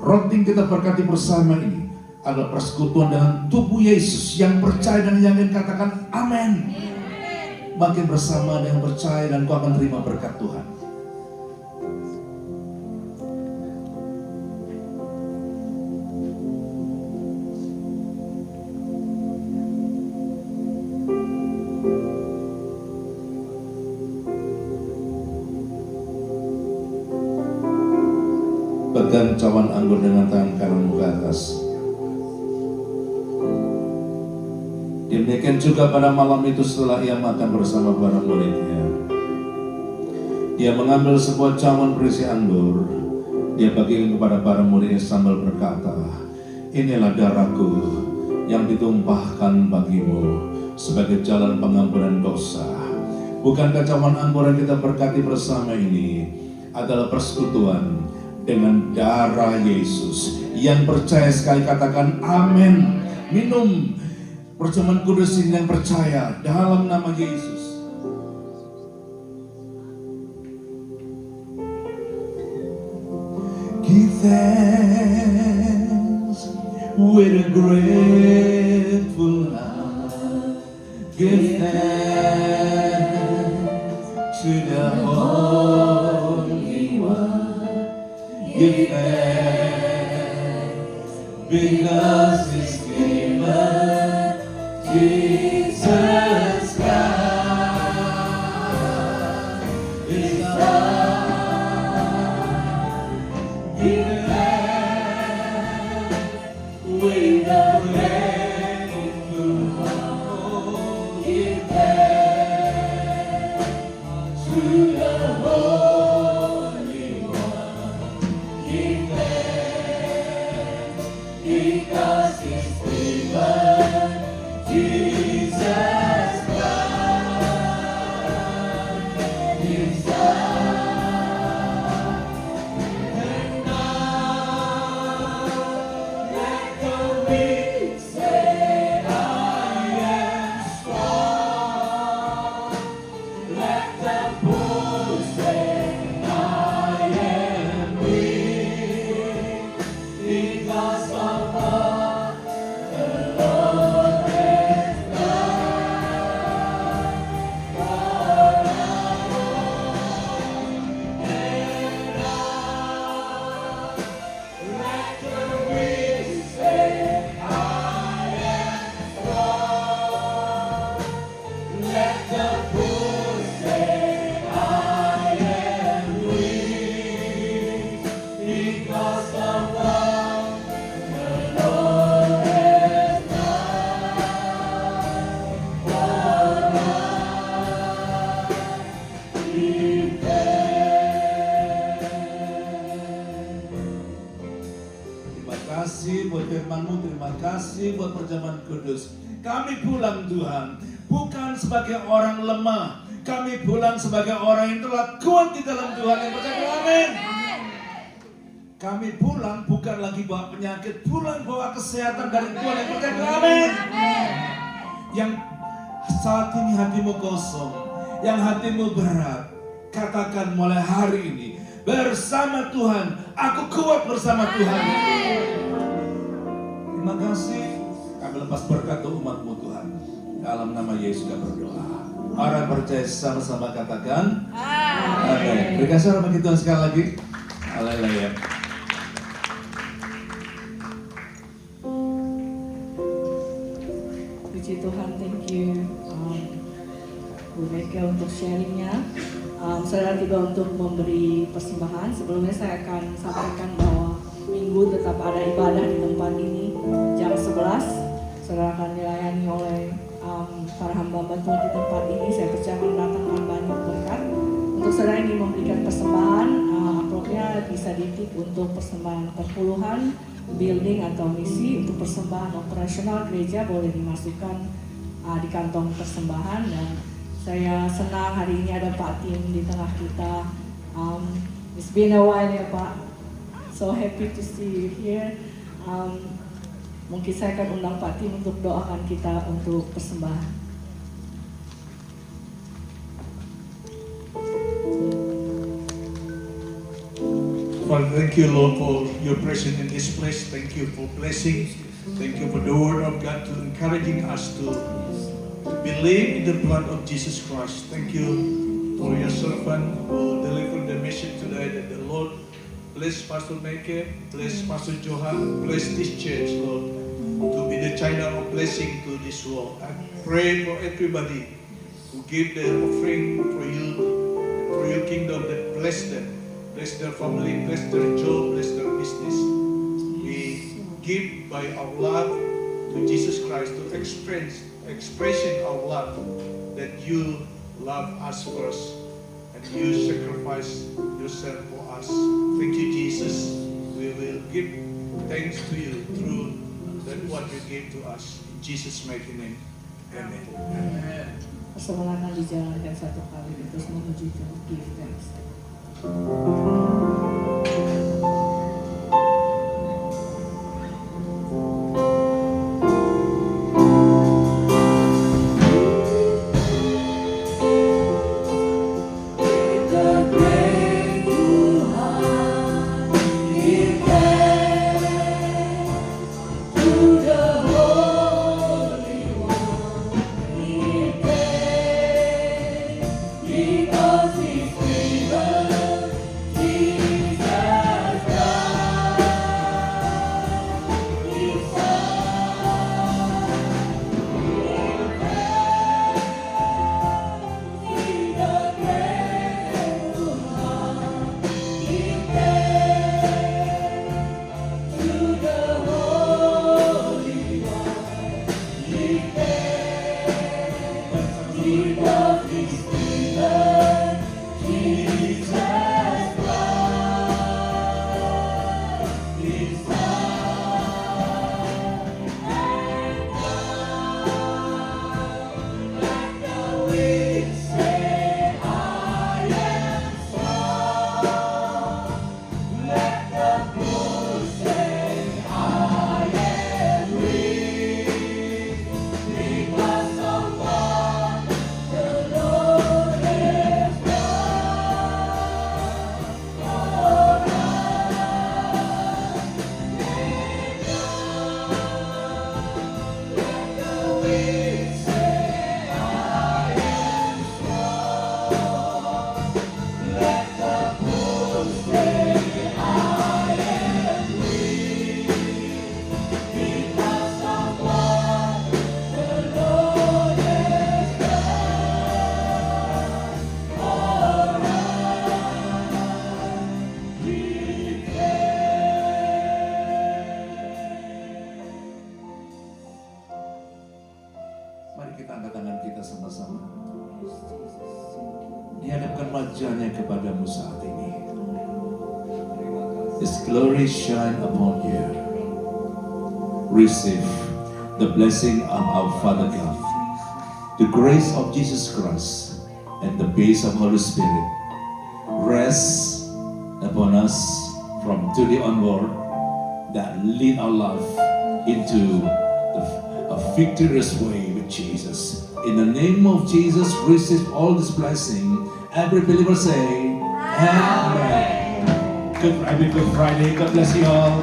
roti yang kita berkati bersama ini adalah persekutuan dengan tubuh Yesus? Yang percaya dan yang katakan amin. Makin bersama dengan percaya dan kau akan terima berkat Tuhan. Pegang cawan anggur dengan tangan kananmu ke atas. Demikian juga pada malam itu setelah Ia makan bersama para muridnya, Dia mengambil sebuah cawan berisi anggur. Dia bagikan kepada para muridnya sambil berkata, "Inilah darahku yang ditumpahkan bagimu sebagai jalan pengampunan dosa." Bukankah cawan anggur yang kita berkati bersama ini adalah persekutuan dengan darah Yesus. Yang percaya sekali katakan amin. Minum perjamuan kudus ini yang percaya dalam nama Yesus. Give thanks with a grateful heart. Give thanks to the Holy One. Give thanks because His given Jesus Christ is love. Give thanks with a grateful heart. Give thanks to the Holy One. Give thanks because His given Jesus Christ is love. And now let the weak say, I am strong. Let the poor say, I am weak. Because of what the Lord has done for us. And now let the weak say, I am strong. Let the poor say, I am weak. Because of what the Lord has done for us. Give Terima kasih buat firman-Mu, terima kasih buat perjamuan kudus. Kami pulang Tuhan, bukan sebagai orang lemah. Kami pulang sebagai orang yang telah kuat di dalam Tuhan yang percaya. Amin. Kami pulang bukan lagi bawa penyakit, pulang bawa kesehatan dari Tuhan yang percaya. Amin. Yang saat ini hatimu kosong, yang hatimu berat, katakan mulai hari ini, bersama Tuhan, aku kuat bersama Tuhan. Terima kasih. Kami lepas berkat untuk umat-Mu Tuhan. Dalam nama Yesus kami berdoa. Orang percaya sama-sama katakan amin. Berikan suara bagi Tuhan sekali lagi. Haleluya. Puji Tuhan, thank you Bu Mega untuk sharingnya. Saudara juga untuk memberi persembahan. Sebelumnya saya akan sampaikan bahwa Minggu tetap ada ibadah di tempat ini jam 11. Saudara akan dilayani oleh para hamba Tuhan di tempat ini. Saya percaya mendatangkan banyak berkat. Untuk saudara yang ingin memberikan persembahan, amplopnya bisa ditik untuk persembahan perpuluhan, building atau misi. Untuk persembahan operasional gereja boleh dimasukkan di kantong persembahan. Dan saya senang hari ini ada Pak Tim di tengah kita. It's been a while ya Pak. So happy to see you here. Mungkin saya akan undang Pak Tim untuk doakan kita untuk persembahan. Father, thank you, Lord, for your presence in this place. Thank you for blessing. Thank you for the word of God to encouraging us to believe in the blood of Jesus Christ. Thank you for your servant who delivered the message today that the Lord bless Pastor Meke, bless Pastor Johan, bless this church, Lord, to be the channel of blessing to this world. I pray for everybody who give their offering for your kingdom, that bless them. Bless their family, bless their job, bless their business. We give by our love to Jesus Christ, to expressing our love, that you love us first and you sacrifice yourself for us. Thank you, Jesus. We will give thanks to you through that what you gave to us. In Jesus' mighty name. Amen. Amen. Persembahan akan dijalankan satu kali terus menuju to give thanks. Mari kita angkat tangan kita sama-sama. Dihadapkan wajahnya kepadamu saat ini. His glory shine upon you. Receive the blessing of our Father God, the grace of Jesus Christ, and the peace of Holy Spirit rest upon us from today onward, that lead our life into a victorious way with Jesus. In the name of Jesus, receive all this blessing. Every believer say, Amen. Good Friday, God bless you all.